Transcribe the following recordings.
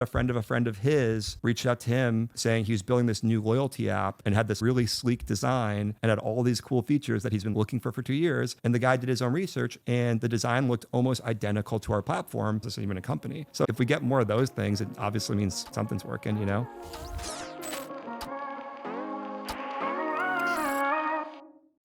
A friend of his reached out to him saying he was building this new loyalty app and had this really sleek design and had all these cool features that he's been looking for 2 years. And the guy did his own research and the design looked almost identical to our platform. This isn't even a company. So if we get more of those things, it obviously means something's working, you know?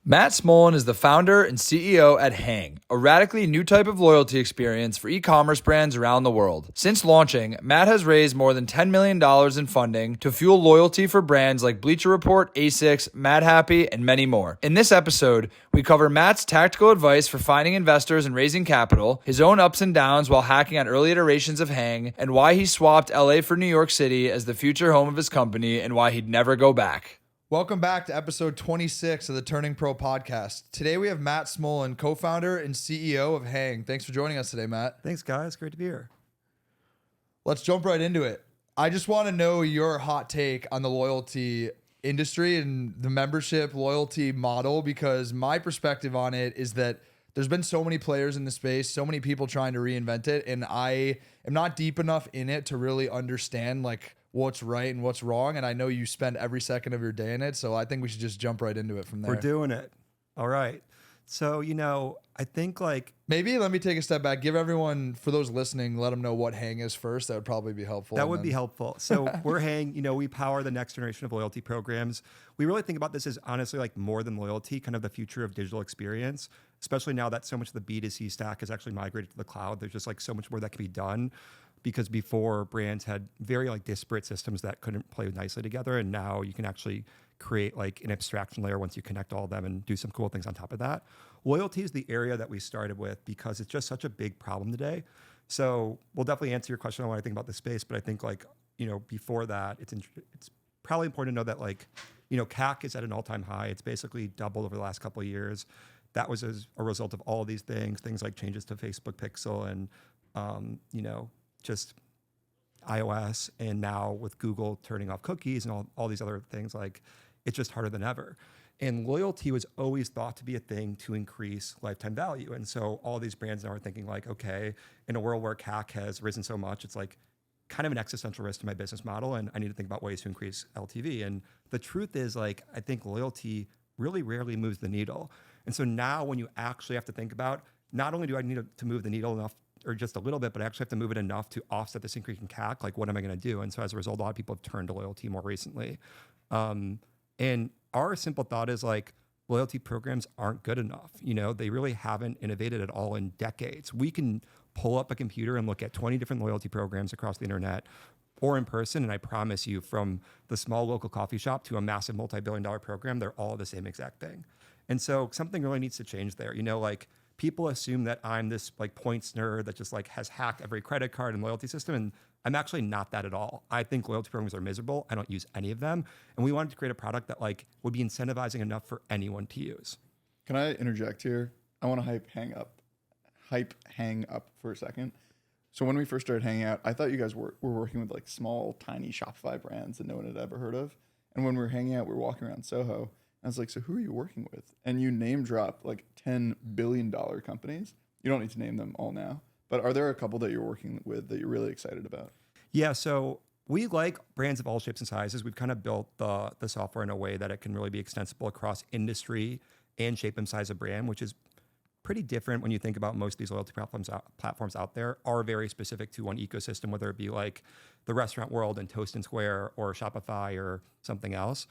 Matt Smolin is the founder and CEO at Hang, a radically new type of loyalty experience for e-commerce brands around the world. Since launching, Matt has raised more than $10 million in funding to fuel loyalty for brands like Bleacher Report, Asics, Madhappy, and many more. In this episode, we cover Matt's tactical advice for finding investors and raising capital, his own ups and downs while hacking on early iterations of Hang, and why he swapped LA for New York City as the future home of his company and why he'd never go back. Welcome back to episode 26 of the Turning Pro podcast. Today we have Matt Smolin, co-founder and CEO of Hang. Thanks for joining us today, Matt. Thanks, guys. Great to be here. Let's jump right into it. I just want to know your hot take on the loyalty industry and the membership loyalty model, because my perspective on it is that there's been so many players in the space, so many people trying to reinvent it, and I am not deep enough in it to really understand like what's right and what's wrong. And I know you spend every second of your day in it, so I think we should just jump right into it from there. We're doing it. All right. So, I think like... Maybe let me take a step back. Give everyone, for those listening, let them know what Hang is first. That would probably be helpful. That would be helpful. So we're Hang, we power the next generation of loyalty programs. We really think about this as honestly like more than loyalty, kind of the future of digital experience, especially now that so much of the B2C stack has actually migrated to the cloud. There's just like so much more that can be done, because before brands had very like disparate systems that couldn't play nicely together. And now you can actually create like an abstraction layer once you connect all of them and do some cool things on top of that. Loyalty is the area that we started with because it's just such a big problem today. So we'll definitely answer your question on what I think about the space, but I think like, before that, it's probably important to know that like, CAC is at an all-time high. It's basically doubled over the last couple of years. That was as a result of all of these things like changes to Facebook Pixel and, just iOS, and now with Google turning off cookies and all these other things, like it's just harder than ever. And loyalty was always thought to be a thing to increase lifetime value. And so all these brands now are thinking like, okay, in a world where CAC has risen so much, it's like kind of an existential risk to my business model, and I need to think about ways to increase LTV. And the truth is like, I think loyalty really rarely moves the needle. And so now when you actually have to think about, not only do I need to move the needle enough or just a little bit, but I actually have to move it enough to offset this increase in CAC. Like, what am I going to do? And so as a result, a lot of people have turned to loyalty more recently. And our simple thought is like, loyalty programs aren't good enough. They really haven't innovated at all in decades. We can pull up a computer and look at 20 different loyalty programs across the internet or in person. And I promise you, from the small local coffee shop to a massive multi-billion-dollar program, they're all the same exact thing. And so something really needs to change there. Like, people assume that I'm this like points nerd that just like has hacked every credit card and loyalty system. And I'm actually not that at all. I think loyalty programs are miserable. I don't use any of them. And we wanted to create a product that like would be incentivizing enough for anyone to use. Can I interject here? I want to hype Hang up for a second. So when we first started hanging out, I thought you guys were working with like small, tiny Shopify brands that no one had ever heard of. And when we were hanging out, we were walking around Soho. I was like, so who are you working with? And you name drop like $10 billion companies. You don't need to name them all now, but are there a couple that you're working with that you're really excited about? Yeah, so we like brands of all shapes and sizes. We've kind of built the software in a way that it can really be extensible across industry and shape and size of brand, which is pretty different when you think about most of these loyalty platforms out there are very specific to one ecosystem, whether it be like the restaurant world and Toast and Square or Shopify or something else.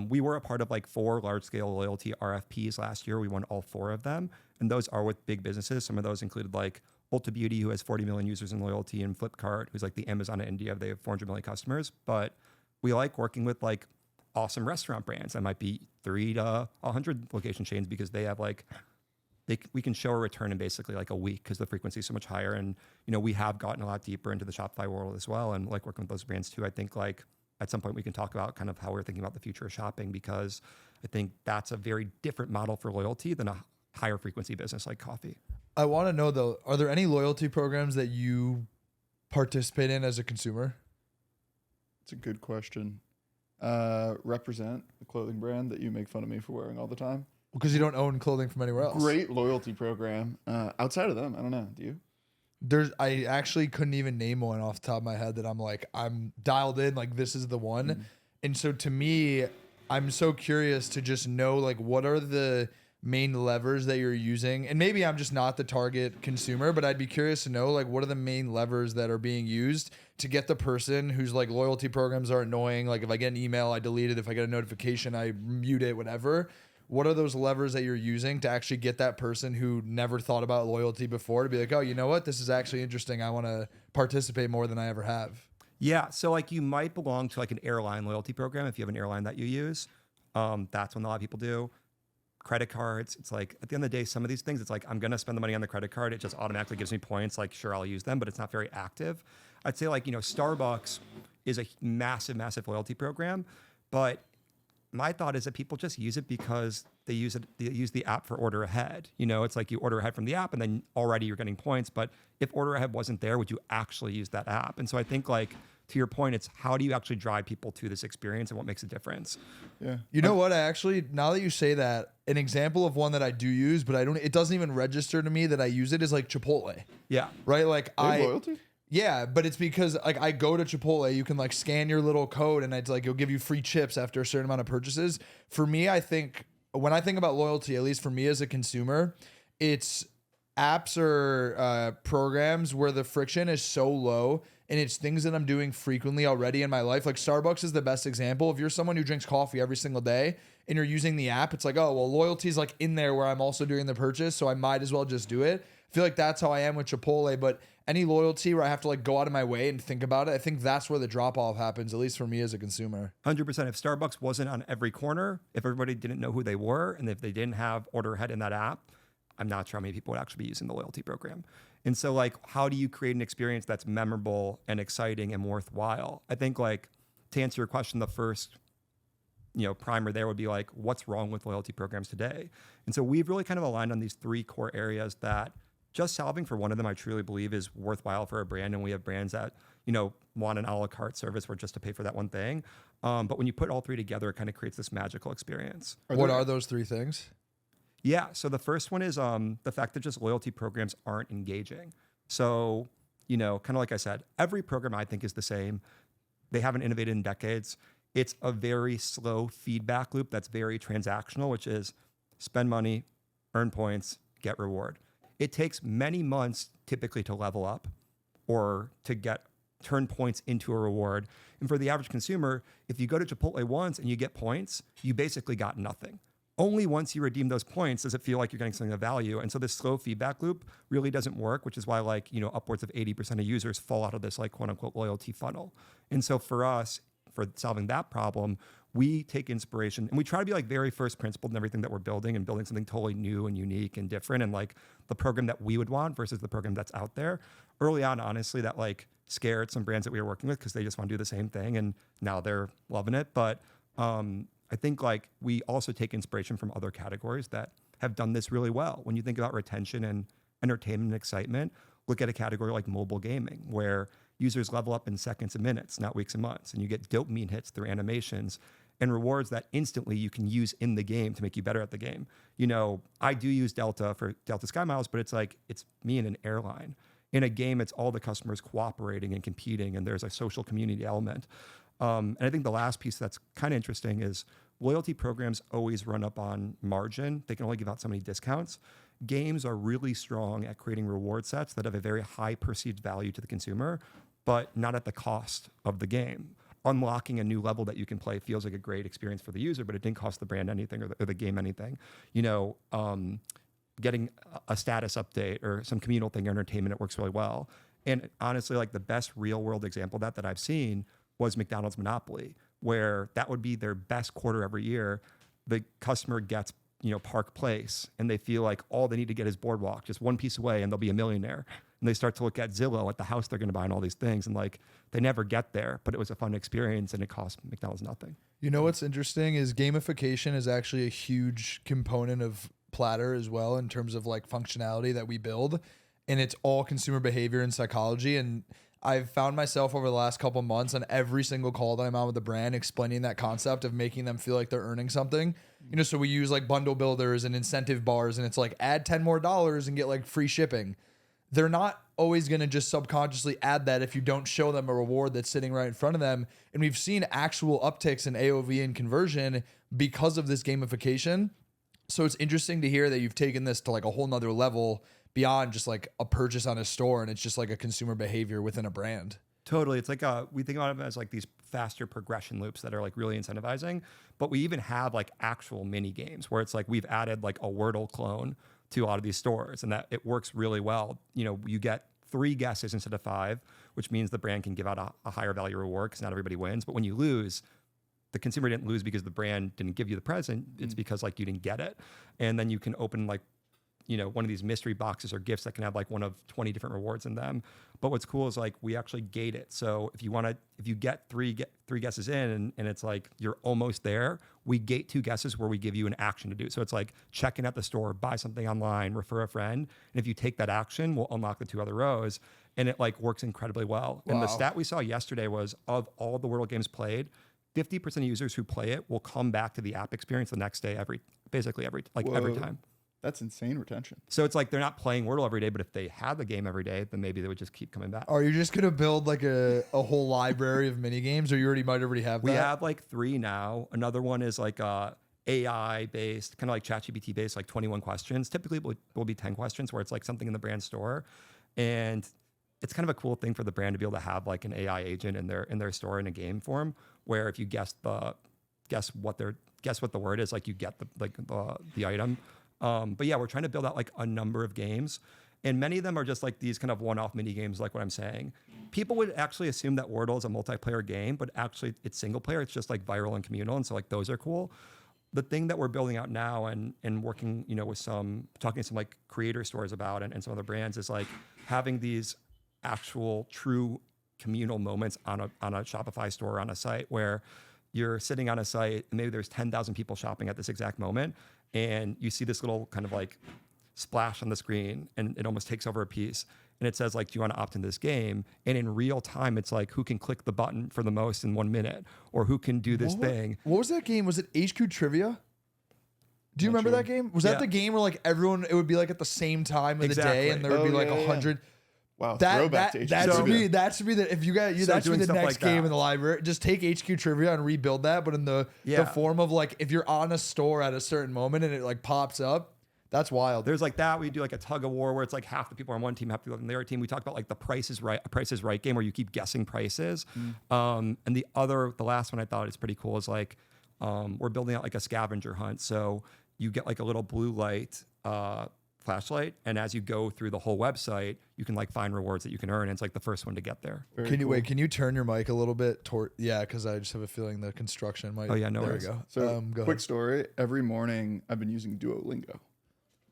We were a part of like 4 large-scale loyalty RFPs last year. We won all 4 of them, and those are with big businesses. Some of those included like Ulta Beauty, who has 40 million users in loyalty, and Flipkart, who's like the Amazon of India. They have 400 million customers. But we like working with like awesome restaurant brands that might be 3 to 100 location chains, because they have like we can show a return in basically like a week because the frequency is so much higher. And we have gotten a lot deeper into the Shopify world as well, and like working with those brands too. I think like at some point we can talk about kind of how we're thinking about the future of shopping, because I think that's a very different model for loyalty than a higher frequency business like coffee. I want to know though, are there any loyalty programs that you participate in as a consumer? It's a good question. Represent, the clothing brand that you make fun of me for wearing all the time. Because you don't own clothing from anywhere else. Great loyalty program. Outside of them, I don't know. Do you? I actually couldn't even name one off the top of my head that I'm dialed in, like this is the one. And so to me, I'm so curious to just know like what are the main levers that you're using, and maybe I'm just not the target consumer, but I'd be curious to know like what are the main levers that are being used to get the person whose like loyalty programs are annoying, like if I get an email I delete it, if I get a notification I mute it, whatever. What are those levers that you're using to actually get that person who never thought about loyalty before to be like, oh, you know what, this is actually interesting, I want to participate more than I ever have? Yeah, so like you might belong to like an airline loyalty program if you have an airline that you use. That's what a lot of people do. Credit cards, it's like at the end of the day, some of these things, it's like I'm gonna spend the money on the credit card. It just automatically gives me points. Like sure, I'll use them, but it's not very active. I'd say like Starbucks is a massive, massive loyalty program, but my thought is that people just use it because they use the app for order ahead. It's like you order ahead from the app and then already you're getting points. But if order ahead wasn't there, would you actually use that app? And so I think like to your point, it's how do you actually drive people to this experience and what makes a difference? Yeah. You know what? I actually, now that you say that, an example of one that I do use, but it doesn't even register to me that I use it is like Chipotle. Yeah. Right? Like They have loyalty? Yeah, but it's because like I go to Chipotle, you can like scan your little code and it's like it'll give you free chips after a certain amount of purchases. For me, I think when I think about loyalty, at least for me as a consumer, it's apps or programs where the friction is so low and it's things that I'm doing frequently already in my life. Like Starbucks is the best example. If you're someone who drinks coffee every single day and you're using the app, it's like, oh, well, loyalty is like in there where I'm also doing the purchase, so I might as well just do it. I feel like that's how I am with Chipotle, but any loyalty where I have to like go out of my way and think about it, I think that's where the drop off happens, at least for me as a consumer. 100%. If Starbucks wasn't on every corner, if everybody didn't know who they were, and if they didn't have order ahead in that app, I'm not sure how many people would actually be using the loyalty program. And so like, how do you create an experience that's memorable and exciting and worthwhile? I think like to answer your question, the first primer there would be like, what's wrong with loyalty programs today? And so we've really kind of aligned on these three core areas that just solving for one of them, I truly believe is worthwhile for a brand. And we have brands that, want an a la carte service where just to pay for that one thing. But when you put all three together, it kind of creates this magical experience. What are those three things? Yeah. So the first one is the fact that just loyalty programs aren't engaging. So, kind of like I said, every program I think is the same. They haven't innovated in decades. It's a very slow feedback loop that's very transactional, which is spend money, earn points, get reward. It takes many months typically to level up or to turn points into a reward. And for the average consumer, if you go to Chipotle once and you get points, you basically got nothing. Only once you redeem those points does it feel like you're getting something of value. And so this slow feedback loop really doesn't work, which is why upwards of 80% of users fall out of this quote unquote loyalty funnel. And so for us, for solving that problem, we take inspiration and we try to be very first principled in everything that we're building and building something totally new and unique and different and the program that we would want versus the program that's out there. Early on, honestly, that scared some brands that we were working with because they just want to do the same thing and now they're loving it. But I think we also take inspiration from other categories that have done this really well. When you think about retention and entertainment and excitement, look at a category like mobile gaming where users level up in seconds and minutes, not weeks and months, and you get dopamine hits through animations and rewards that instantly you can use in the game to make you better at the game. I do use Delta for Delta Sky Miles, but it's me and an airline. In a game, it's all the customers cooperating and competing, and there's a social community element. And I think the last piece that's kind of interesting is loyalty programs always run up on margin. They can only give out so many discounts. Games are really strong at creating reward sets that have a very high perceived value to the consumer, but not at the cost of the game. Unlocking a new level that you can play feels like a great experience for the user, but it didn't cost the brand anything or the game anything. Getting a status update or some communal thing or entertainment, it works really well. And honestly, the best real world example of that I've seen was McDonald's Monopoly, where that would be their best quarter every year. The customer gets, Park Place, and they feel like all they need to get is Boardwalk, just one piece away, and they'll be a millionaire. And they start to look at Zillow, at the house they're going to buy, and all these things, and they never get there, but it was a fun experience, and it cost McDonald's nothing. You know what's interesting is gamification is actually a huge component of Platter as well in terms of functionality that we build, and it's all consumer behavior and psychology. And I've found myself over the last couple of months on every single call that I'm on with the brand explaining that concept of making them feel like they're earning something. So we use bundle builders and incentive bars, and it's add $10 more and get free shipping. they're not always going to just subconsciously add that if you don't show them a reward that's sitting right in front of them. And we've seen actual upticks in AOV and conversion because of this gamification. So it's interesting to hear that you've taken this to like a whole nother level beyond just like a purchase on a store, and it's just like a consumer behavior within a brand. Totally. It's like we think about them as like these faster progression loops that are like really incentivizing, but we even have like actual mini games where it's like we've added like a Wordle clone to a lot of these stores, and that it works really well. You know, you get 3 guesses instead of 5, which means the brand can give out a higher value reward because not everybody wins. But when you lose, the consumer didn't lose because the brand didn't give you the present. It's because like you didn't get it. And then you can open like, you know, one of these mystery boxes or gifts that can have like one of 20 different rewards in them. But what's cool is like we actually gate it. So if you get three guesses in and it's like you're almost there, we gate 2 guesses where we give you an action to do. So it's like check in at the store, buy something online, refer a friend. And if you take that action, we'll unlock the 2 other rows. And it like works incredibly well. Wow. And the stat we saw yesterday was of all the Wordle games played, 50% of users who play it will come back to the app experience the next day every time. That's insane retention. So it's like they're not playing Wordle every day, but if they had the game every day, then maybe they would just keep coming back. Are you just going to build like a whole library of mini games, or you might already have that? We have like 3 now. Another one is like AI based, kind of like ChatGPT based, like 21 questions. Typically will be 10 questions where it's like something in the brand store. And it's kind of a cool thing for the brand to be able to have like an AI agent in their store in a game form, where if you guess what the word is, like you get the item. But yeah, we're trying to build out like a number of games, and many of them are just like these kind of one-off mini games, like what I'm saying. People would actually assume that Wordle is a multiplayer game, but actually it's single player. It's just like viral and communal, and so like those are cool. The thing that we're building out now and working, you know, with talking to some like creator stores about and some other brands is like having these actual true communal moments on a Shopify store, on a site where you're sitting on a site and maybe there's 10,000 people shopping at this exact moment. And you see this little kind of like splash on the screen and it almost takes over a piece. And it says like, do you want to opt into this game? And in real time, it's like, who can click the button for the most in 1 minute? Or who can do this thing? What was that game? Was it HQ Trivia? Do you remember that game? Was that the game where like everyone, it would be like at the same time of the day and there would be like 100... Wow, throwback to HQ Trivia. That should be the, if you got you, that should be the next like game in the library. Just take HQ Trivia and rebuild that, but in the form of like if you're on a store at a certain moment and it like pops up, that's wild. There's like that. We do like a tug of war where it's like half the people on one team, half the people on the other team. We talked about like the Price is Right game where you keep guessing prices. And the last one I thought is pretty cool is like we're building out like a scavenger hunt. So you get like a little blue light flashlight, and as you go through the whole website, you can like find rewards that you can earn. And it's like the first one to get there. Can you turn your mic a little bit toward? Yeah, because I just have a feeling the construction might. Oh yeah, no there worries. we go. So go quick ahead. story. Every morning I've been using Duolingo.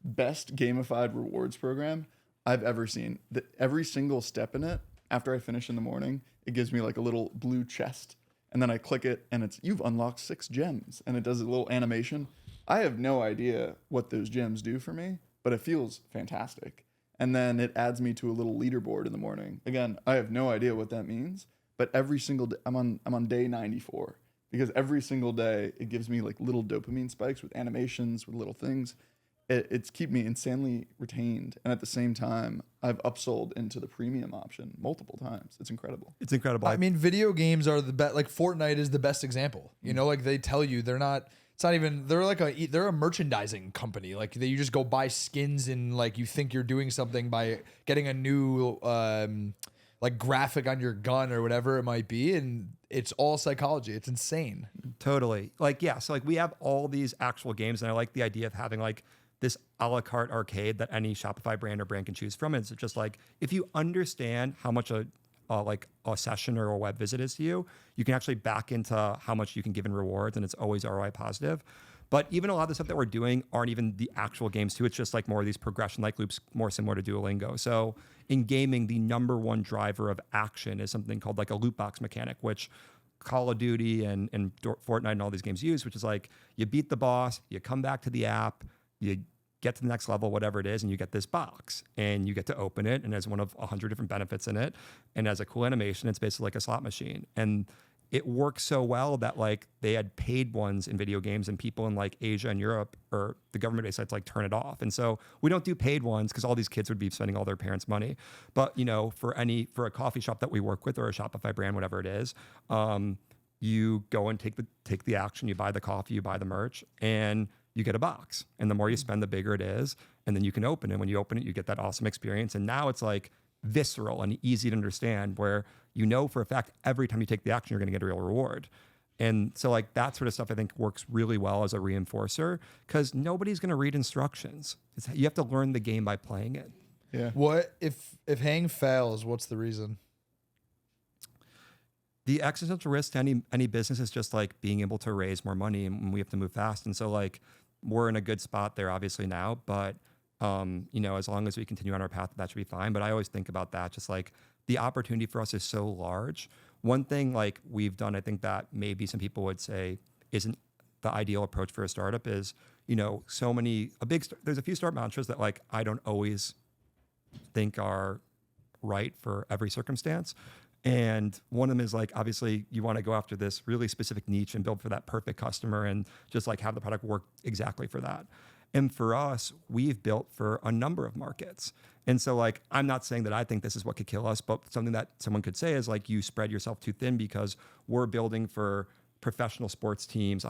Best gamified rewards program I've ever seen. Every single step in it, after I finish in the morning, it gives me like a little blue chest. And then I click it and it's, you've unlocked 6 gems. And it does a little animation. I have no idea what those gems do for me, but it feels fantastic. And then it adds me to a little leaderboard in the morning. Again, I have no idea what that means, but every single day, I'm on day 94 because every single day it gives me like little dopamine spikes with animations, with little things. It's keep me insanely retained. And at the same time, I've upsold into the premium option multiple times. It's incredible. It's incredible. I mean, video games are the best. Like Fortnite is the best example. You know, like they tell you they're not. It's not even. They're a merchandising company. Like you just go buy skins and like you think you're doing something by getting a new like graphic on your gun or whatever it might be, and it's all psychology. It's insane. Totally. Like yeah. So like we have all these actual games, and I like the idea of having like this a la carte arcade that any Shopify brand or brand can choose from. And it's just like, if you understand how much a session or a web visit is to you, you can actually back into how much you can give in rewards, and it's always ROI positive. But even a lot of the stuff that we're doing aren't even the actual games too. It's just like more of these progression-like loops, more similar to Duolingo. So in gaming, the number one driver of action is something called like a loot box mechanic, which Call of Duty and Fortnite and all these games use, which is like you beat the boss, you come back to the app, you get to the next level, whatever it is, and you get this box and you get to open it, and there's one of 100 different benefits in it. And as a cool animation, it's basically like a slot machine. And it works so well that like they had paid ones in video games, and people in like Asia and Europe or the government based sites like turn it off. And so we don't do paid ones because all these kids would be spending all their parents' money. But for a coffee shop that we work with or a Shopify brand, whatever it is, you go and take the action. You buy the coffee, you buy the merch, and you get a box. And the more you spend, the bigger it is. And then you can open it. When you open it, you get that awesome experience. And now it's like visceral and easy to understand, where for a fact every time you take the action, you're going to get a real reward. And so like that sort of stuff I think works really well as a reinforcer, because nobody's going to read instructions. You have to learn the game by playing it. Yeah. What if Hang fails? What's the reason? The existential risk to any business is just like being able to raise more money, and we have to move fast. And so like we're in a good spot there obviously now, but as long as we continue on our path, that should be fine. But I always think about that, just like the opportunity for us is so large. One thing like we've done, I think that maybe some people would say isn't the ideal approach for a startup is, there's a few startup mantras that like I don't always think are right for every circumstance. And one of them is like, obviously you want to go after this really specific niche and build for that perfect customer and just like have the product work exactly for that. And for us, we've built for a number of markets. And so like, I'm not saying that I think this is what could kill us, but something that someone could say is like, you spread yourself too thin, because we're building for professional sports teams,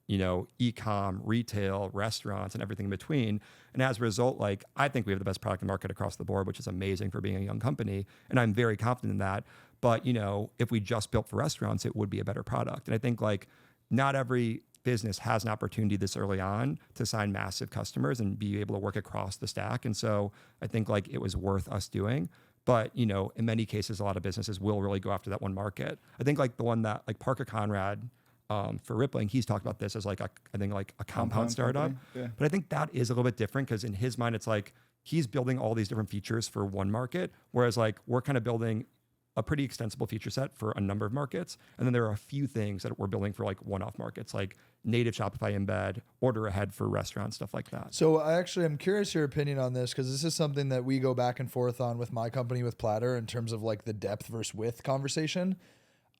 e-com, retail, restaurants, and everything in between. And as a result, like, I think we have the best product in the market across the board, which is amazing for being a young company. And I'm very confident in that. But, if we just built for restaurants, it would be a better product. And I think like not every business has an opportunity this early on to sign massive customers and be able to work across the stack. And so I think like it was worth us doing. But, in many cases, a lot of businesses will really go after that one market. I think like the one that like Parker Conrad for Rippling, he's talked about this as like a compound startup. Yeah. But I think that is a little bit different, because in his mind, it's like he's building all these different features for one market, whereas like we're kind of building a pretty extensible feature set for a number of markets. And then there are a few things that we're building for like one-off markets, like native Shopify embed, order ahead for restaurants, stuff like that. So I'm curious your opinion on this, because this is something that we go back and forth on with my company, with Platter, in terms of like the depth versus width conversation.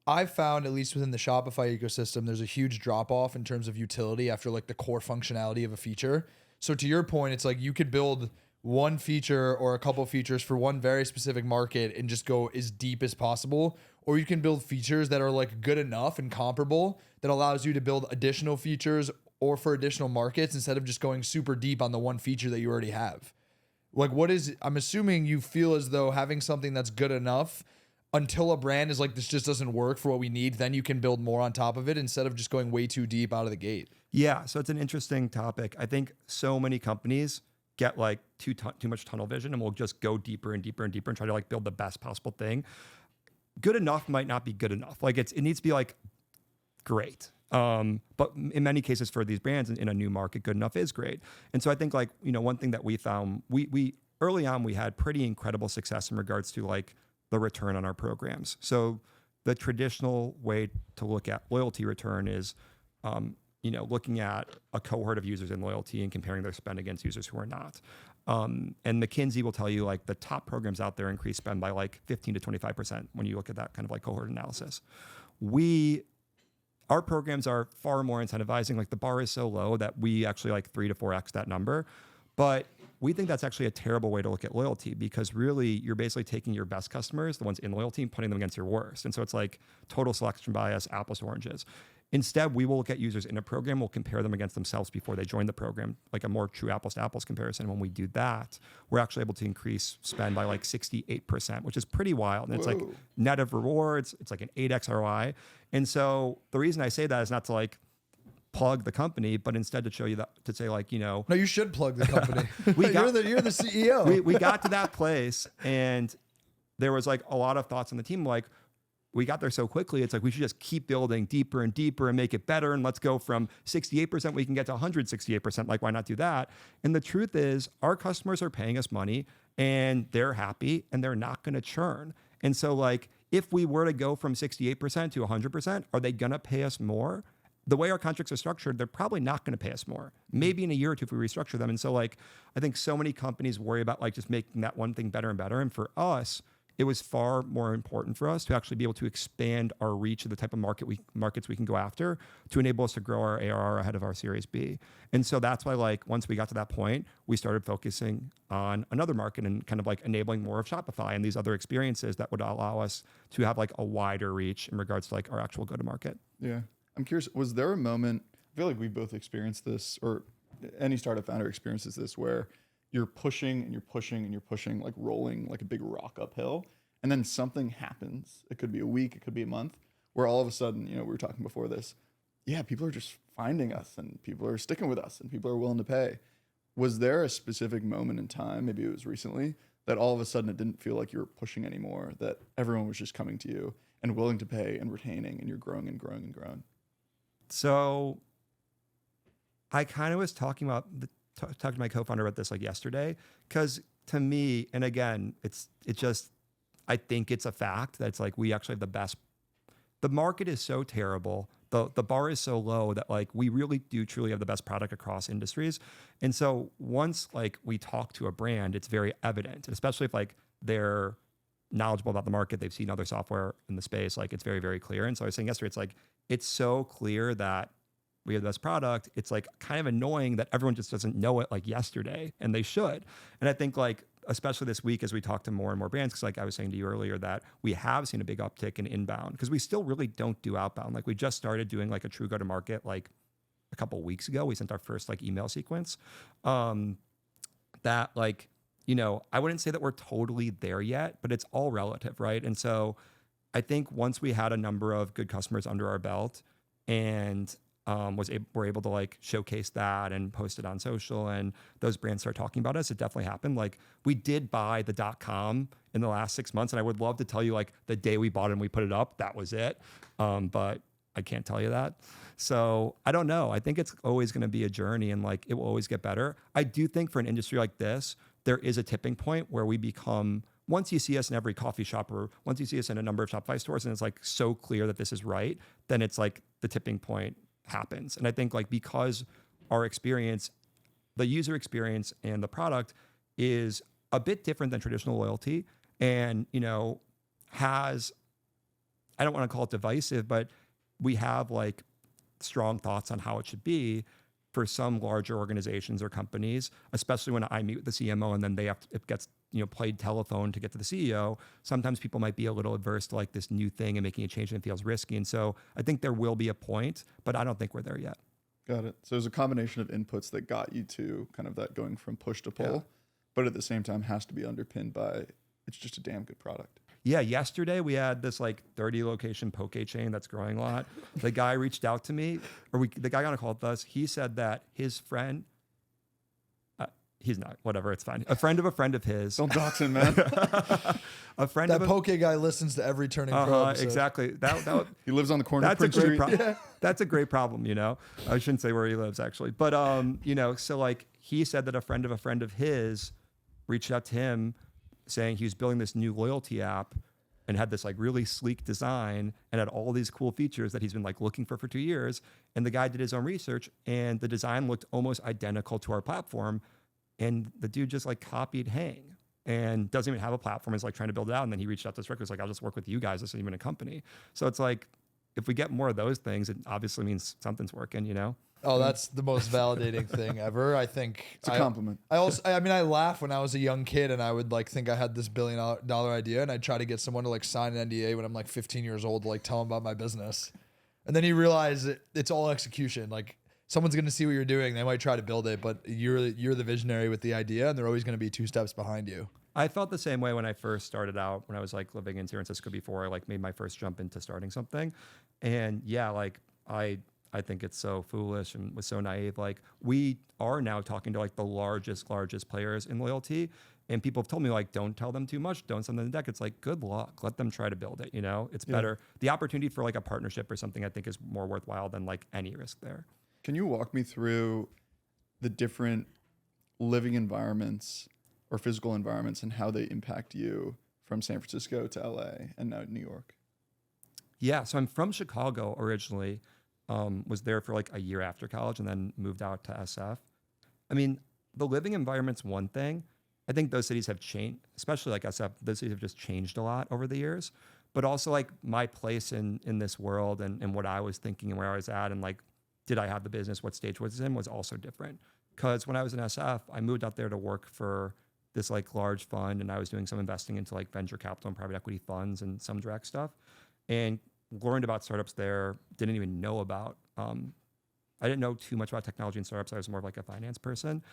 I've found, at least within the Shopify ecosystem, there's a huge drop off in terms of utility after like the core functionality of a feature. So to your point, it's like you could build one feature or a couple features for one very specific market and just go as deep as possible. Or you can build features that are like good enough and comparable that allows you to build additional features or for additional markets, instead of just going super deep on the one feature that you already have. Like I'm assuming you feel as though having something that's good enough until a brand is like, this just doesn't work for what we need, then you can build more on top of it instead of just going way too deep out of the gate. Yeah, so it's an interesting topic. I think so many companies get like too much tunnel vision and will just go deeper and deeper and deeper and try to like build the best possible thing. Good enough might not be good enough. Like it needs to be like great. But in many cases for these brands in a new market, good enough is great. And so I think like, one thing that we found, we early on, we had pretty incredible success in regards to like the return on our programs. So the traditional way to look at loyalty return is, looking at a cohort of users in loyalty and comparing their spend against users who are not. And McKinsey will tell you like the top programs out there increase spend by like 15 to 25% when you look at that kind of like cohort analysis. Our programs are far more incentivizing. Like the bar is so low that we actually like 3 to 4x that number. But we think that's actually a terrible way to look at loyalty, because really you're basically taking your best customers, the ones in loyalty, and putting them against your worst. And so it's like total selection bias, apples to oranges. Instead, we will look at users in a program, we'll compare them against themselves before they join the program, like a more true apples to apples comparison. When we do that, we're actually able to increase spend by like 68%, which is pretty wild. And it's like net of rewards, it's like an 8x ROI. And so the reason I say that is not to like plug the company, but instead to show you that, to say like, No, you should plug the company. You're the CEO. We got to that place, and there was like a lot of thoughts on the team, like, we got there so quickly, it's like we should just keep building deeper and deeper and make it better. And let's go from 68%, we can get to 168%. Like, why not do that? And the truth is, our customers are paying us money and they're happy and they're not going to churn. And so, like, if we were to go from 68% to 100%, are they going to pay us more? The way our contracts are structured, they're probably not going to pay us more. Maybe in a year or two if we restructure them. And so, like, I think so many companies worry about like just making that one thing better and better. And for us, it was far more important for us to actually be able to expand our reach of the type of markets we can go after to enable us to grow our ARR ahead of our Series B. And so that's why, like, once we got to that point, we started focusing on another market and kind of like enabling more of Shopify and these other experiences that would allow us to have like a wider reach in regards to like our actual go-to-market. Yeah. I'm curious, was there a moment, I feel like we've both experienced this, or any startup founder experiences this, where you're pushing and you're pushing and you're pushing, like rolling like a big rock uphill, and then something happens. It could be a week, it could be a month, where all of a sudden, we were talking before this, yeah, people are just finding us and people are sticking with us and people are willing to pay. Was there a specific moment in time, maybe it was recently, that all of a sudden it didn't feel like you were pushing anymore, that everyone was just coming to you and willing to pay and retaining, and you're growing and growing and growing? So I kind of was talking to my co-founder about this like yesterday, because to me, and again, I think it's a fact that it's like we actually have the market is so terrible. The bar is so low that like we really do truly have the best product across industries. And so once like we talk to a brand, it's very evident, and especially if like they're knowledgeable about the market, they've seen other software in the space, like it's very, very clear. And so I was saying yesterday, it's like, it's so clear that we have the best product. It's like kind of annoying that everyone just doesn't know it like yesterday, and they should. And I think like, especially this week, as we talk to more and more brands, because like I was saying to you earlier, that we have seen a big uptick in inbound, because we still really don't do outbound. Like we just started doing like a true go-to-market like a couple of weeks ago. We sent our first like email sequence that like, I wouldn't say that we're totally there yet, but it's all relative, right? And so I think once we had a number of good customers under our belt and were able to like showcase that and post it on social, and those brands start talking about us, it definitely happened. Like we did buy the .com in the last 6 months, and I would love to tell you like the day we bought it and we put it up, that was it. But I can't tell you that. So I don't know. I think it's always going to be a journey, and like it will always get better. I do think for an industry like this, there is a tipping point where we become, once you see us in every coffee shop, or once you see us in a number of Shopify stores and it's like so clear that this is right, then it's like the tipping point happens. And I think like because our experience, the user experience and the product is a bit different than traditional loyalty, and has, I don't want to call it divisive, but we have like strong thoughts on how it should be for some larger organizations or companies, especially when I meet with the CMO and then it gets played telephone to get to the CEO. Sometimes people might be a little adverse to like this new thing and making a change, and it feels risky. And so I think there will be a point, but I don't think we're there yet. Got it. So there's a combination of inputs that got you to kind of that going from push to pull, but at the same time has to be underpinned by it's just a damn good product. Yeah, yesterday we had this like 30 location poke chain that's growing a lot. The guy reached out to me, the guy got a call with us. He said that his friend, he's not, whatever, it's fine. A friend of his. Don't dox him, man. A friend that of poke guy listens to every Turning Pro episode. Exactly. He lives on the corner of that's a Prince great Street. That's a great problem, I shouldn't say where he lives actually, but so like he said that a friend of his reached out to him saying he was building this new loyalty app and had this like really sleek design and had all these cool features that he's been like looking for 2 years. And the guy did his own research, and the design looked almost identical to our platform. And the dude just like copied Hang and doesn't even have a platform. Is like trying to build it out. And then he reached out to us directly. Like, I'll just work with you guys. This isn't even a company. So it's like, if we get more of those things, it obviously means something's working, Oh, that's the most validating thing ever. I think It's a compliment. I laugh when I was a young kid and I would like think I had this $1 billion idea, and I'd try to get someone to like sign an NDA when I'm like 15 years old to like tell them about my business. And then you realize it's all execution. Like someone's going to see what you're doing. They might try to build it, but you're the visionary with the idea, and they're always going to be 2 steps behind you. I felt the same way when I first started out, when I was like living in San Francisco before I like made my first jump into starting something. And yeah, like I think it's so foolish and was so naive. Like we are now talking to like the largest players in loyalty, and people have told me like, don't tell them too much, don't send them the deck. It's like, good luck, let them try to build it. It's better. The opportunity for like a partnership or something I think is more worthwhile than like any risk there. Can you walk me through the different living environments or physical environments and how they impact you from San Francisco to LA and now New York? Yeah, so I'm from Chicago originally. Was there for like a year after college and then moved out to SF. I mean, the living environment's one thing, I think those cities have changed, especially like SF, those cities have just changed a lot over the years. But also like my place in this world and what I was thinking and where I was at and like, did I have the business, what stage was it in was also different. Because when I was in SF, I moved out there to work for this like large fund and I was doing some investing into like venture capital and private equity funds and some direct stuff and learned about startups there, didn't even know about. I didn't know too much about technology and startups. I was more of like a finance person.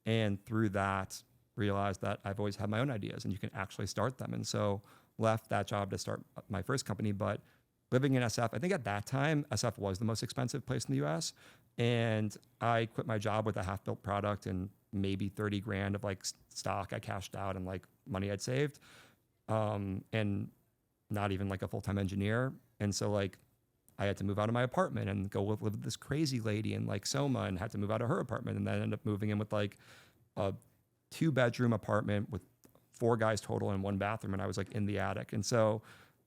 And through that, realized that I've always had my own ideas and you can actually start them. And so left that job to start my first company. But living in SF, I think at that time, SF was the most expensive place in the US. And I quit my job with a half-built product and maybe 30 grand of like stock I cashed out and like money I'd saved. And not even like a full-time engineer. And so like I had to move out of my apartment and go live with this crazy lady in like Soma and had to move out of her apartment and then ended up moving in with like a 2-bedroom apartment with 4 guys total and 1 bathroom. And I was like in the attic. And so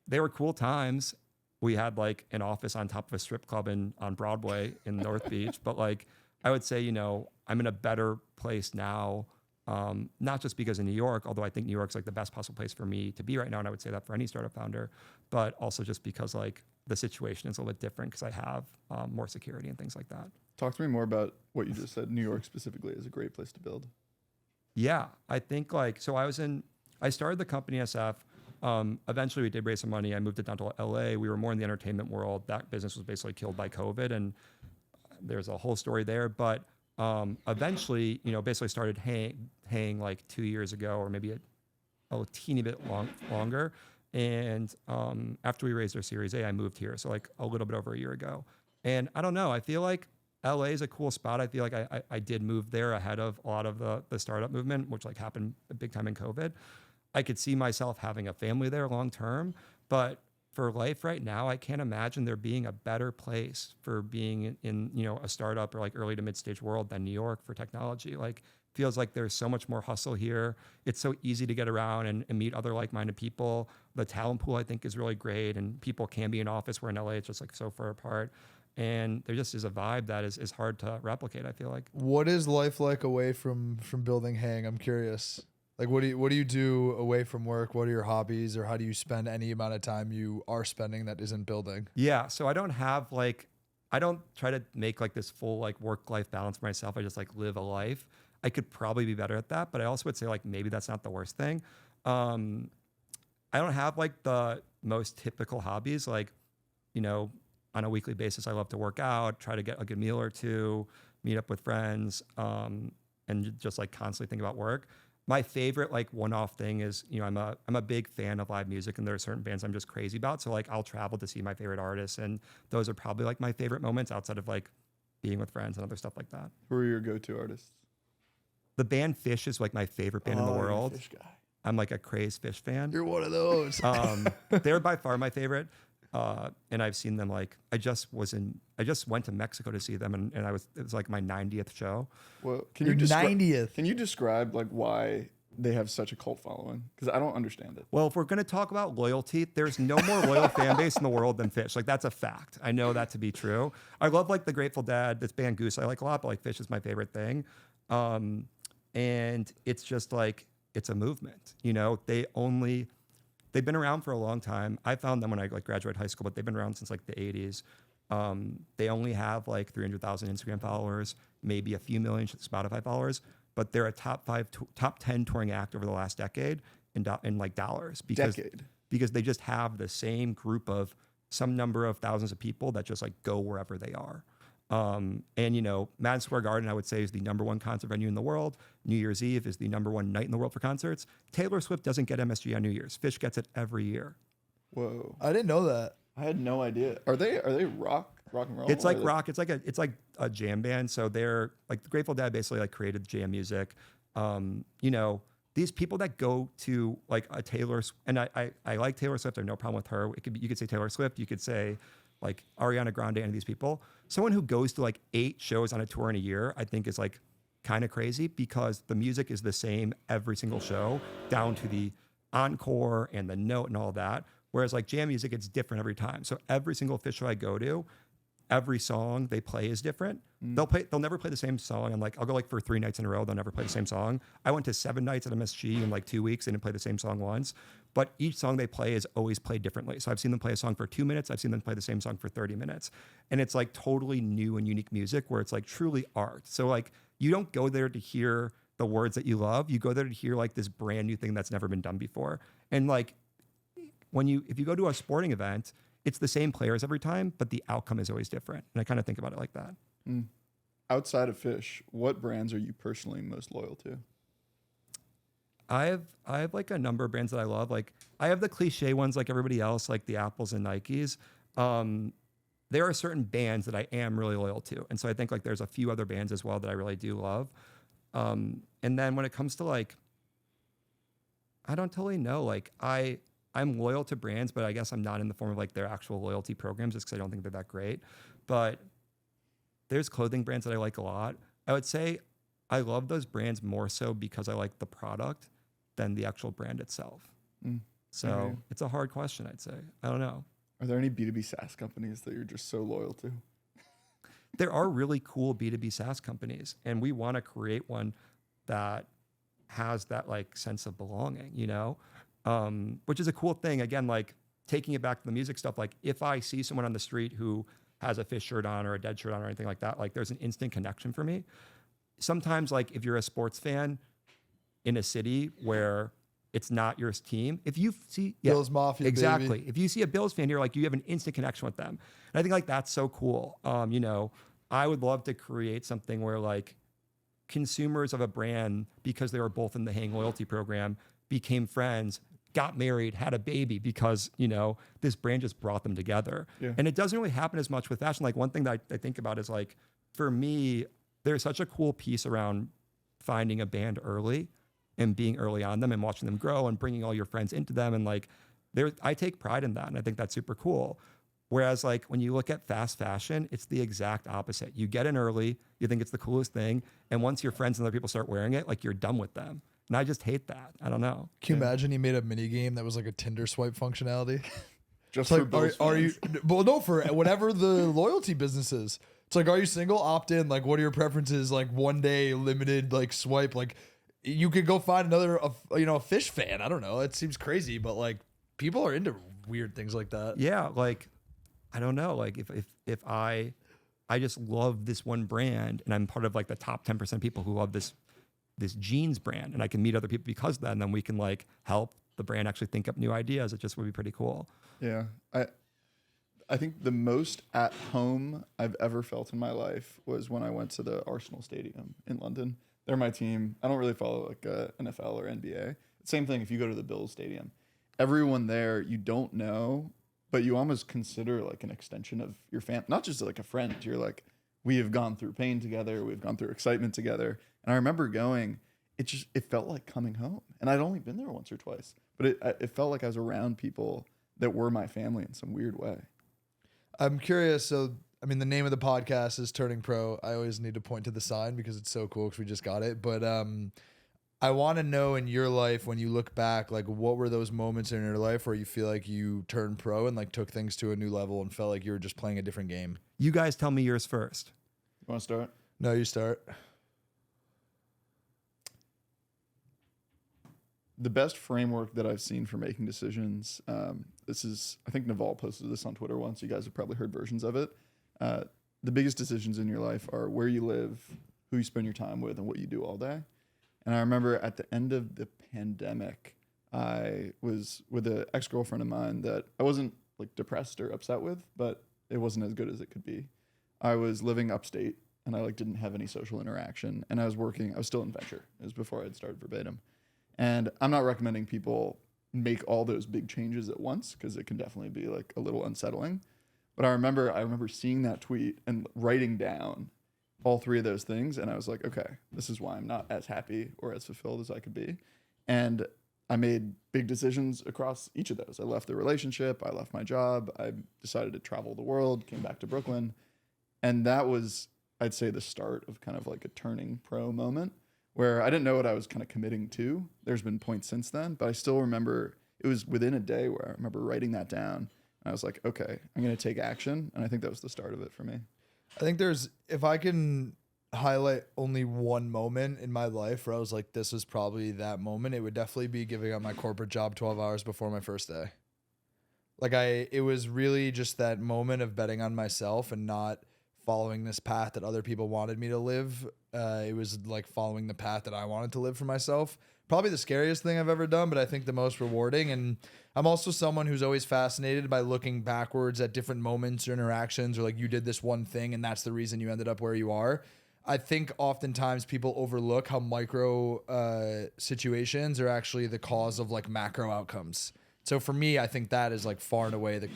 they were cool times. We had like an office on top of a strip club on Broadway in North Beach. But like, I would say, you know, I'm in a better place now. Not just because of New York, although I think New York's like the best possible place for me to be right now. And I would say that for any startup founder, but also just because like the situation is a little bit different because I have more security and things like that. Talk to me more about what you just said. New York specifically is a great place to build. Yeah, I think like, so I started the company SF. Eventually we did raise some money. I moved it down to LA. We were more in the entertainment world. That business was basically killed by COVID and there's a whole story there. But eventually, you know, basically started haying like 2 years ago or maybe a teeny bit longer. And after we raised our Series A, I moved here. So like a little bit over a year ago. And I don't know, I feel like LA is a cool spot. I feel like I did move there ahead of a lot of the startup movement, which like happened big time in COVID. I could see myself having a family there long term, but for life right now, I can't imagine there being a better place for being in you know, a startup or like early to mid stage world than New York for technology. Like feels like there's so much more hustle here. It's so easy to get around and meet other like-minded people. The talent pool I think is really great and people can be in office where in LA it's just like so far apart. And there just is a vibe that is hard to replicate, I feel like. What is life like away from building Hang? I'm curious. Like, what do you do away from work? What are your hobbies, or how do you spend any amount of time you are spending that isn't building? Yeah, so I don't try to make like this full like work-life balance for myself. I just like live a life. I could probably be better at that, but I also would say like maybe that's not the worst thing. I don't have like the most typical hobbies. Like, you know, on a weekly basis, I love to work out, try to get a good meal or two, meet up with friends, and just like constantly think about work. My favorite like one-off thing is, you know, I'm a big fan of live music and there are certain bands I'm just crazy about. So like I'll travel to see my favorite artists and those are probably like my favorite moments outside of like being with friends and other stuff like that. Who are your go-to artists? The band Fish is like my favorite band in the you're a world. Fish guy. I'm like a crazy Fish fan. You're one of those. They're by far my favorite. And I've seen them like, I just went to Mexico to see them and it was like my 90th show. Well, Your 90th. Can you describe like why they have such a cult following? Because I don't understand it. Well, if we're going to talk about loyalty, there's no more loyal fan base in the world than Fish. Like that's a fact. I know that to be true. I love like the Grateful Dead, this band Goose I like a lot, but like Fish is my favorite thing. And it's just like, it's a movement, you know, they've been around for a long time. I found them when I like graduated high school, but they've been around since like the 80s. They only have like 300,000 Instagram followers, maybe a few million Spotify followers, but they're a top 10 touring act over the last decade in like dollars because they just have the same group of some number of thousands of people that just like go wherever they are. And you know, Madison Square Garden, I would say, is the #1 concert venue in the world. New Year's Eve is the #1 night in the world for concerts. Taylor Swift doesn't get MSG on New Year's. Fish gets it every year. Whoa. I didn't know that. I had no idea. Are they rock and roll? It's like rock. It's like a jam band. So they're like the Grateful Dead basically like created jam music. You know, these people that go to like a Taylor, and I like Taylor Swift. I have no problem with her. You could say Taylor Swift. You could say like Ariana Grande and these people. Someone who goes to like 8 shows on a tour in a year, I think is like kind of crazy because the music is the same every single show down to the encore and the note and all that. Whereas like jam music, it's different every time. So every single Fish show I go to, every song they play is different. They'll never play the same song. I'm like, I'll go like for 3 nights in a row. They'll never play the same song. I went to 7 nights at MSG in like 2 weeks. They didn't play the same song once, but each song they play is always played differently. So I've seen them play a song for 2 minutes. I've seen them play the same song for 30 minutes. And it's like totally new and unique music where it's like truly art. So like you don't go there to hear the words that you love. You go there to hear like this brand new thing that's never been done before. And like if you go to a sporting event, it's the same players every time, but the outcome is always different. And I kind of think about it like that. Outside of fish, what brands are you personally most loyal to? I have like a number of brands that I love. Like I have the cliche ones like everybody else, like the Apples and Nikes. There are certain bands that I am really loyal to. And so I think like there's a few other bands as well that I really do love. And then when it comes to like, I don't totally know. Like I'm loyal to brands, but I guess I'm not in the form of like their actual loyalty programs just because I don't think they're that great. But there's clothing brands that I like a lot. I would say I love those brands more so because I like the product than the actual brand itself. So it's a hard question, I'd say. I don't know. Are there any B2B SaaS companies that you're just so loyal to? There are really cool B2B SaaS companies, and we want to create one that has that like sense of belonging, you know? Which is a cool thing. Again, like taking it back to the music stuff, like if I see someone on the street who has a Fish shirt on or a Dead shirt on or anything like that, like there's an instant connection for me. Sometimes like if you're a sports fan in a city where it's not your team, if you see Bills Mafia, exactly. baby. If you see a Bills fan here, like you have an instant connection with them. And I think like that's so cool. You know, I would love to create something where like consumers of a brand, because they were both in the Hang loyalty program, became friends, got married, had a baby because, you know, this brand just brought them together. Yeah. And it doesn't really happen as much with fashion. Like one thing that I think about is like, for me, there's such a cool piece around finding a band early and being early on them and watching them grow and bringing all your friends into them. And like, I take pride in that. And I think that's super cool. Whereas like when you look at fast fashion, it's the exact opposite. You get in early, you think it's the coolest thing. And once your friends and other people start wearing it, like you're done with them. And I just hate that. I don't know. Can you imagine you made a mini game that was like a Tinder swipe functionality? Just It's for like, Bills are you? fans. Well, no, for whatever the loyalty business is. It's like, are you single? Opt in. Like, what are your preferences? Like, 1 day limited, like swipe. Like, you could go find another, a Fish fan. I don't know. It seems crazy, but like, people are into weird things like that. Yeah, like I don't know. Like if I just love this one brand and I'm part of like the top 10% of people who love this jeans brand, and I can meet other people because of that, and then we can like help the brand actually think up new ideas. It just would be pretty cool. Yeah. I think the most at home I've ever felt in my life was when I went to the Arsenal Stadium in London. They're my team. I don't really follow like NFL or NBA. Same thing if you go to the Bills Stadium. Everyone there you don't know, but you almost consider like an extension of your family, not just like a friend. You're like, we have gone through pain together. We've gone through excitement together. And I remember going, it felt like coming home. And I'd only been there once or twice, but it felt like I was around people that were my family in some weird way. I'm curious. So, I mean, the name of the podcast is Turning Pro. I always need to point to the sign because it's so cool because we just got it. But I want to know in your life, when you look back, like what were those moments in your life where you feel like you turned pro and like took things to a new level and felt like you were just playing a different game? You guys tell me yours first. You want to start? No, you start. The best framework that I've seen for making decisions, I think Naval posted this on Twitter once. You guys have probably heard versions of it. The biggest decisions in your life are where you live, who you spend your time with, and what you do all day. And I remember at the end of the pandemic, I was with an ex-girlfriend of mine that I wasn't like depressed or upset with, but it wasn't as good as it could be. I was living upstate and I like didn't have any social interaction, and I was still in venture. It was before I had started Verbatim. And I'm not recommending people make all those big changes at once because it can definitely be like a little unsettling. But I remember seeing that tweet and writing down all three of those things. And I was like, okay, this is why I'm not as happy or as fulfilled as I could be. And I made big decisions across each of those. I left the relationship. I left my job. I decided to travel the world, came back to Brooklyn. And that was, I'd say, the start of kind of like a turning pro moment where I didn't know what I was kind of committing to. There's been points since then, but I still remember it was within a day where I remember writing that down. I was like, okay, I'm going to take action. And I think that was the start of it for me. I think if I can highlight only one moment in my life where I was like, this was probably that moment, it would definitely be giving up my corporate job 12 hours before my first day. Like it was really just that moment of betting on myself and not following this path that other people wanted me to live. It was like following the path that I wanted to live for myself. Probably the scariest thing I've ever done, but I think the most rewarding. And I'm also someone who's always fascinated by looking backwards at different moments or interactions, or like you did this one thing and that's the reason you ended up where you are. I think oftentimes people overlook how micro situations are actually the cause of like macro outcomes. So for me, I think that is like far and away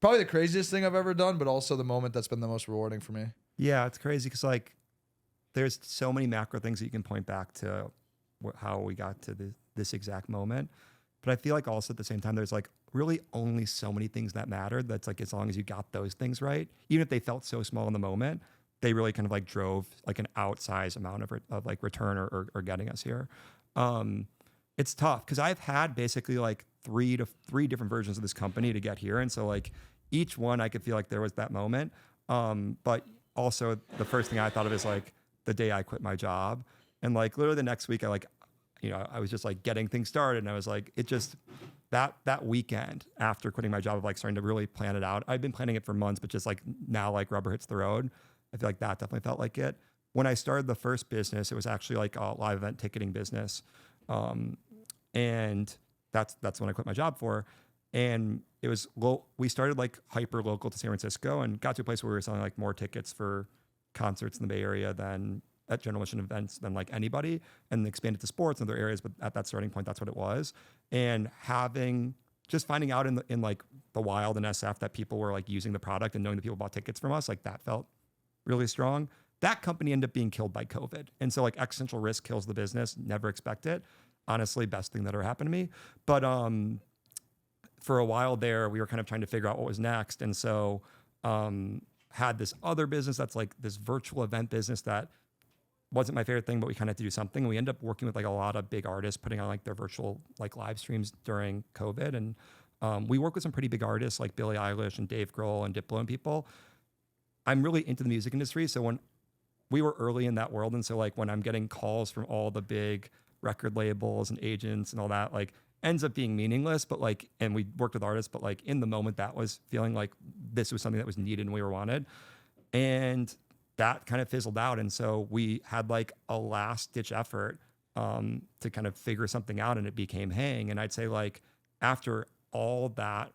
probably the craziest thing I've ever done, but also the moment that's been the most rewarding for me. Yeah, it's crazy because like there's so many macro things that you can point back to how we got to this exact moment. But I feel like also at the same time, there's like really only so many things that mattered. That's like as long as you got those things right, even if they felt so small in the moment, they really kind of like drove like an outsized amount of like return or getting us here. It's tough because I've had basically like three different versions of this company to get here. And so like each one I could feel like there was that moment. But also the first thing I thought of is like the day I quit my job. And like literally the next week I was just like getting things started. And I was like, it just, that weekend after quitting my job of like starting to really plan it out. I've been planning it for months, but just like now like rubber hits the road. I feel like that definitely felt like it. When I started the first business, it was actually like a live event ticketing business. And that's when I quit my job for. And it was we started like hyper local to San Francisco and got to a place where we were selling like more tickets for concerts in the Bay Area than at general admission events than like anybody, and expanded to sports and other areas. But at that starting point, that's what it was. And finding out in like the wild and SF that people were like using the product and knowing that people bought tickets from us, like that felt really strong. That company ended up being killed by COVID. And so like existential risk kills the business. Never expect it. Honestly, best thing that ever happened to me. But for a while there, we were kind of trying to figure out what was next. And so had this other business that's like this virtual event business that wasn't my favorite thing, but we kind of had to do something. And we ended up working with like a lot of big artists putting on like their virtual like live streams during COVID. And we work with some pretty big artists like Billie Eilish and Dave Grohl and Diplo and people. I'm really into the music industry. So when we were early in that world, and so like when I'm getting calls from all the big record labels and agents and all that, like ends up being meaningless, but like, and we worked with artists, but like in the moment that was feeling like this was something that was needed and we were wanted. And that kind of fizzled out. And so we had like a last ditch effort to kind of figure something out, and it became Hang. And I'd say like after all that,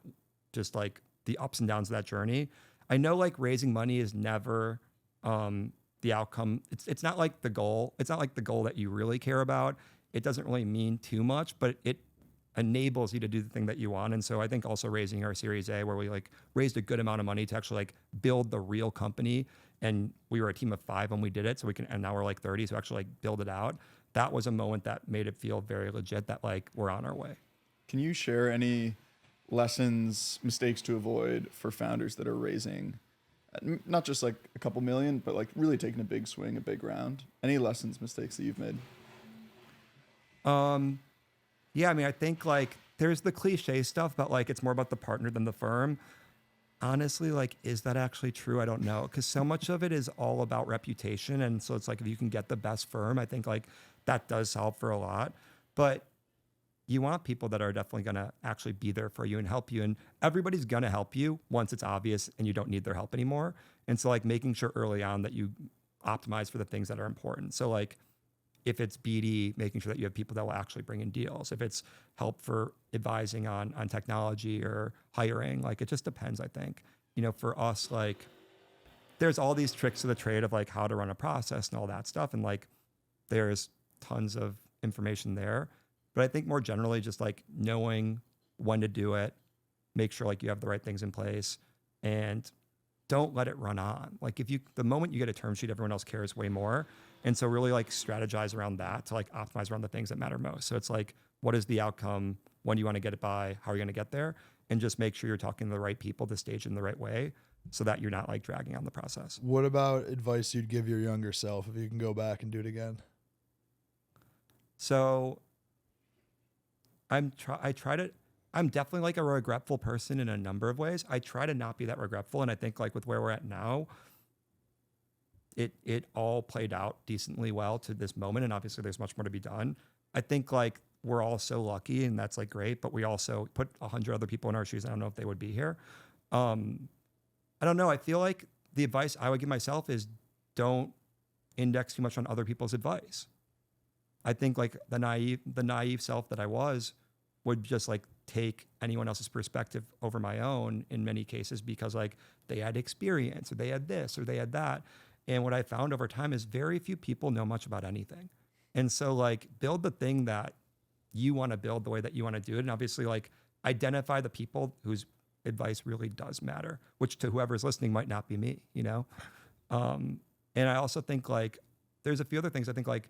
just like the ups and downs of that journey, I know like raising money is never the outcome. It's not like the goal. It's not like the goal that you really care about. It doesn't really mean too much, but it enables you to do the thing that you want. And so I think also raising our Series A, where we like raised a good amount of money to actually like build the real company. And we were a team of 5 when we did it. So and now we're like 30. So actually like build it out. That was a moment that made it feel very legit that like we're on our way. Can you share any lessons, mistakes to avoid for founders that are raising, not just like a couple million, but like really taking a big swing, a big round? Any lessons, mistakes that you've made? Yeah, I mean, I think like there's the cliche stuff, but like it's more about the partner than the firm. Honestly, like, is that actually true? I don't know. Because so much of it is all about reputation. And so it's like if you can get the best firm, I think like that does solve for a lot. But you want people that are definitely going to actually be there for you and help you. And everybody's going to help you once it's obvious and you don't need their help anymore. And so like making sure early on that you optimize for the things that are important. So like if it's BD, making sure that you have people that will actually bring in deals. If it's help for advising on technology or hiring, like it just depends, I think. You know, for us, like there's all these tricks of the trade of like how to run a process and all that stuff. And like there's tons of information there. But I think more generally, just like knowing when to do it, make sure like you have the right things in place, and don't let it run on. Like the moment you get a term sheet, everyone else cares way more. And so really like strategize around that to like optimize around the things that matter most. So it's like, what is the outcome? When do you want to get it by? How are you going to get there? And just make sure you're talking to the right people to stage in the right way so that you're not like dragging on the process. What about advice you'd give your younger self if you can go back and do it again? So I try to I'm definitely like a regretful person in a number of ways. I try to not be that regretful. And I think like with where we're at now, it all played out decently well to this moment. And obviously there's much more to be done. I think like we're all so lucky and that's like great, but we also put 100 other people in our shoes. I don't know if they would be here. I don't know. I feel like the advice I would give myself is don't index too much on other people's advice. I think like the naive self that I was would just like take anyone else's perspective over my own in many cases because like they had experience or they had this or they had that. And what I found over time is very few people know much about anything. And so like build the thing that you want to build the way that you want to do it. And obviously like identify the people whose advice really does matter, which to whoever's listening might not be me, you know? And I also think like there's a few other things. I think like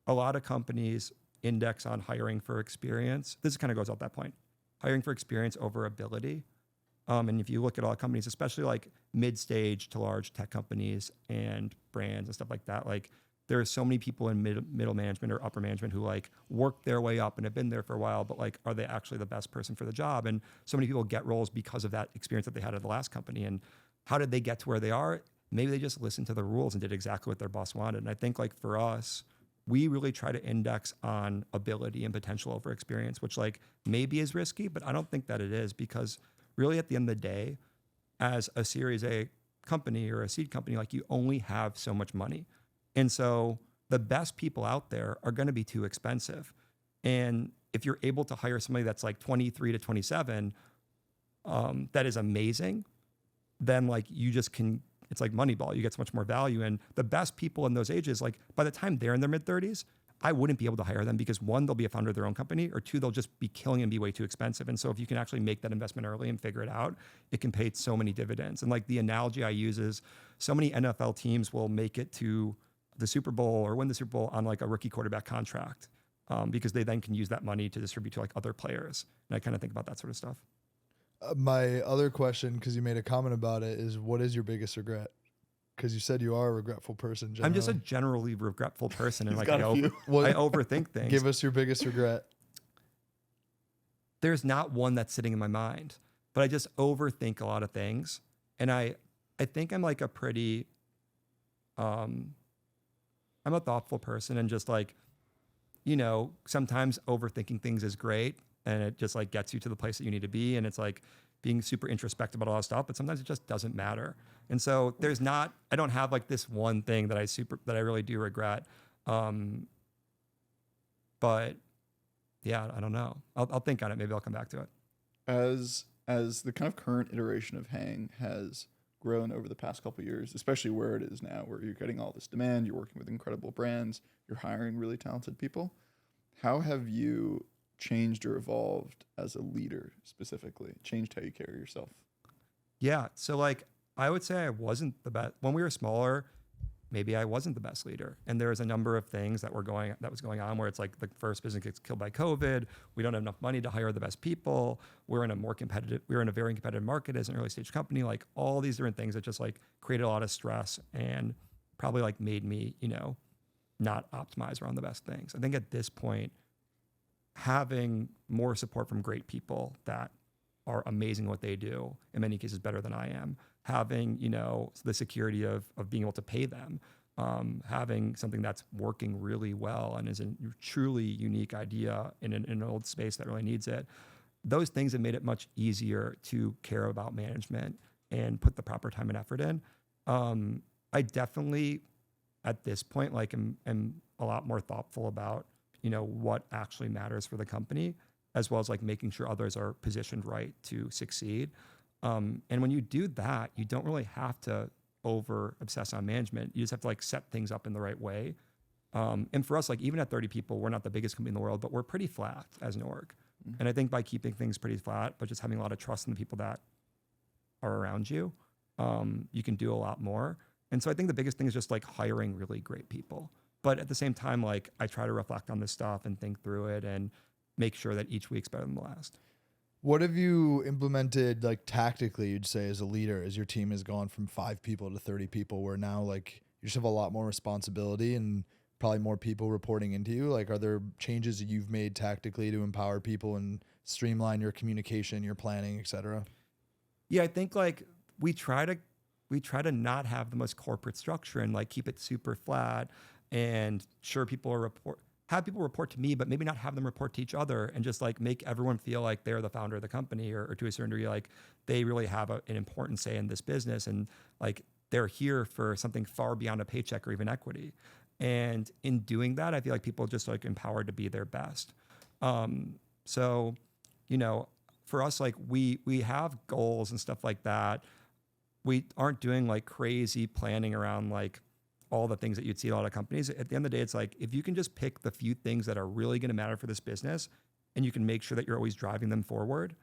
a lot of companies index on hiring for experience. This kind of goes out that point. Hiring for experience over ability. And if you look at all companies, especially like mid-stage to large tech companies and brands and stuff like that, like there are so many people in middle management or upper management who like work their way up and have been there for a while, but like, are they actually the best person for the job? And so many people get roles because of that experience that they had at the last company. And how did they get to where they are? Maybe they just listened to the rules and did exactly what their boss wanted. And I think like for us, we really try to index on ability and potential over experience, which like maybe is risky, but I don't think that it is because really at the end of the day, as a Series A company or a seed company, like you only have so much money. And so the best people out there are going to be too expensive. And if you're able to hire somebody that's like 23 to 27, that is amazing, then like you just can, it's like Moneyball. You get so much more value. And the best people in those ages, like by the time they're in their mid 30s, I wouldn't be able to hire them because one, they'll be a founder of their own company, or two, they'll just be killing and be way too expensive. And so if you can actually make that investment early and figure it out, it can pay so many dividends. And like the analogy I use is so many NFL teams will make it to the Super Bowl or win the Super Bowl on like a rookie quarterback contract because they then can use that money to distribute to like other players. And I kind of think about that sort of stuff. My other question, because you made a comment about it, is what is your biggest regret? Because you said you are a regretful person. Generally. I'm just a generally regretful person, and like got a few. I overthink things. Give us your biggest regret. There's not one that's sitting in my mind, but I just overthink a lot of things, and I think I'm like a pretty, I'm a thoughtful person, and just like, you know, sometimes overthinking things is great, and it just like gets you to the place that you need to be, and it's like being super introspective about all that stuff, but sometimes it just doesn't matter. And so I don't have like this one thing that I really do regret. But yeah, I don't know. I'll think on it. Maybe I'll come back to it. As the kind of current iteration of Hang has grown over the past couple of years, especially where it is now, where you're getting all this demand, you're working with incredible brands, you're hiring really talented people. How have you changed or evolved as a leader specifically? Changed how you carry yourself? Yeah. So like, I would say I wasn't the best when we were smaller. Maybe I wasn't the best leader, and there was a number of things that was going on where it's like the first business gets killed by COVID. We don't have enough money to hire the best people. We're in a very competitive market as an early stage company. Like all these different things that just like created a lot of stress and probably like made me, you know, not optimize around the best things. I think at this point, having more support from great people that are amazing at what they do, in many cases better than I am, having, you know, the security of being able to pay them, having something that's working really well and is a truly unique idea in an old space that really needs it. Those things have made it much easier to care about management and put the proper time and effort in. I definitely, at this point, like am a lot more thoughtful about, you know, what actually matters for the company, as well as like making sure others are positioned right to succeed. And when you do that, you don't really have to over obsess on management. You just have to like set things up in the right way. And for us, like even at 30 people, we're not the biggest company in the world, but we're pretty flat as an org. Mm-hmm. And I think by keeping things pretty flat, but just having a lot of trust in the people that are around you, you can do a lot more. And so I think the biggest thing is just like hiring really great people. But at the same time, like I try to reflect on this stuff and think through it and make sure that each week's better than the last. What have you implemented like tactically, you'd say, as a leader, as your team has gone from 5 people to 30 people, where now like you just have a lot more responsibility and probably more people reporting into you? Like, are there changes that you've made tactically to empower people and streamline your communication, your planning, et cetera? Yeah, I think like we try to not have the most corporate structure and like keep it super flat, and sure have people report to me, but maybe not have them report to each other, and just like make everyone feel like they're the founder of the company, or to a certain degree, like they really have an important say in this business, and like they're here for something far beyond a paycheck or even equity. And in doing that, I feel like people are just like empowered to be their best. So, you know, for us, like we have goals and stuff like that. We aren't doing like crazy planning around like all the things that you'd see at a lot of companies. At the end of the day, it's like, if you can just pick the few things that are really going to matter for this business, and you can make sure that you're always driving them forward,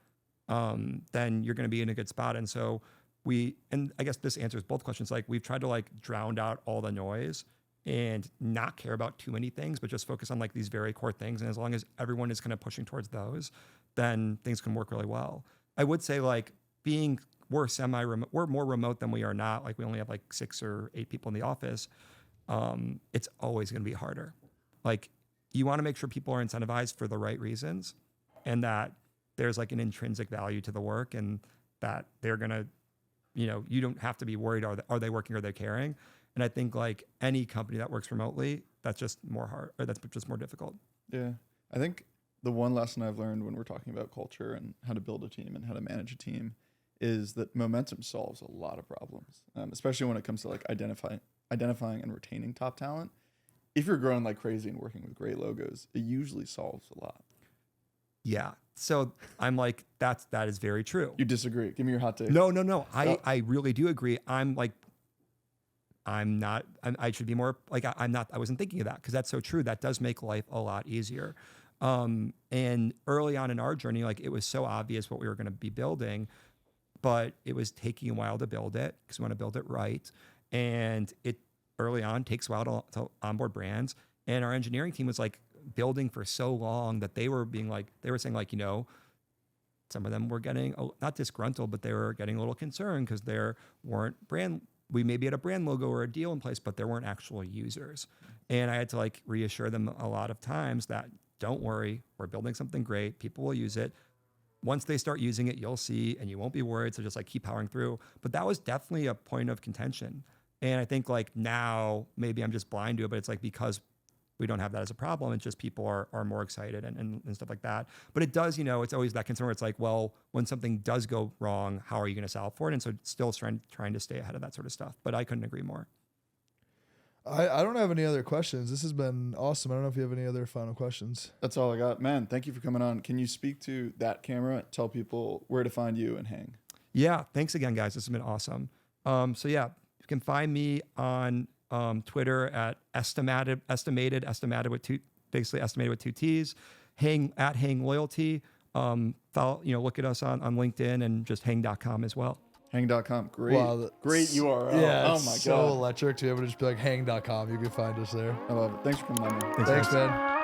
then you're going to be in a good spot. And so and I guess this answers both questions. Like we've tried to like drown out all the noise and not care about too many things, but just focus on like these very core things. And as long as everyone is kind of pushing towards those, then things can work really well. I would say like we're more remote than we are not. Like we only have like 6 or 8 people in the office. It's always going to be harder. Like you want to make sure people are incentivized for the right reasons, and that there's like an intrinsic value to the work, and that they're going to, you don't have to be worried, are they working, are they caring? And I think like any company that works remotely, that's just more hard, or that's just more difficult. Yeah. I think the one lesson I've learned when we're talking about culture and how to build a team and how to manage a team is that momentum solves a lot of problems, especially when it comes to like identifying and retaining top talent. If you're growing like crazy and working with great logos, it usually solves a lot. Yeah. So I'm like, that is very true. You disagree? Give me your hot take. No. I really do agree. I should be more like, I wasn't thinking of that, because that's so true. That does make life a lot easier. And early on in our journey, like it was so obvious what we were going to be building, but it was taking a while to build it because we want to build it right. And it early on takes a while to onboard brands. And our engineering team was like building for so long that they were saying like, some of them were getting not disgruntled, but they were getting a little concerned because there weren't we maybe had a brand logo or a deal in place, but there weren't actual users. And I had to like reassure them a lot of times that don't worry, we're building something great. People will use it. Once they start using it, you'll see, and you won't be worried. So just like keep powering through. But that was definitely a point of contention. And I think like now maybe I'm just blind to it, but it's like because we don't have that as a problem, it's just people are more excited and stuff like that. But it does, it's always that concern where it's like, well, when something does go wrong, how are you going to solve for it? And so still trying to stay ahead of that sort of stuff. But I couldn't agree more. I don't have any other questions. This has been awesome. I don't know if you have any other final questions. That's all I got. Man, thank you for coming on. Can you speak to that camera? Tell people where to find you and Hang. Yeah. Thanks again, guys. This has been awesome. So yeah, you can find me on Twitter at estimated with basically estimated with 2 T's. Hang Loyalty. Follow, look at us on LinkedIn, and just hang.com as well. Hang.com. Great. Wow, great URL. Yeah, oh my so God. electric to be able to just be like hang.com. You can find us there. I love it. Thanks for coming on, man. Thanks, man.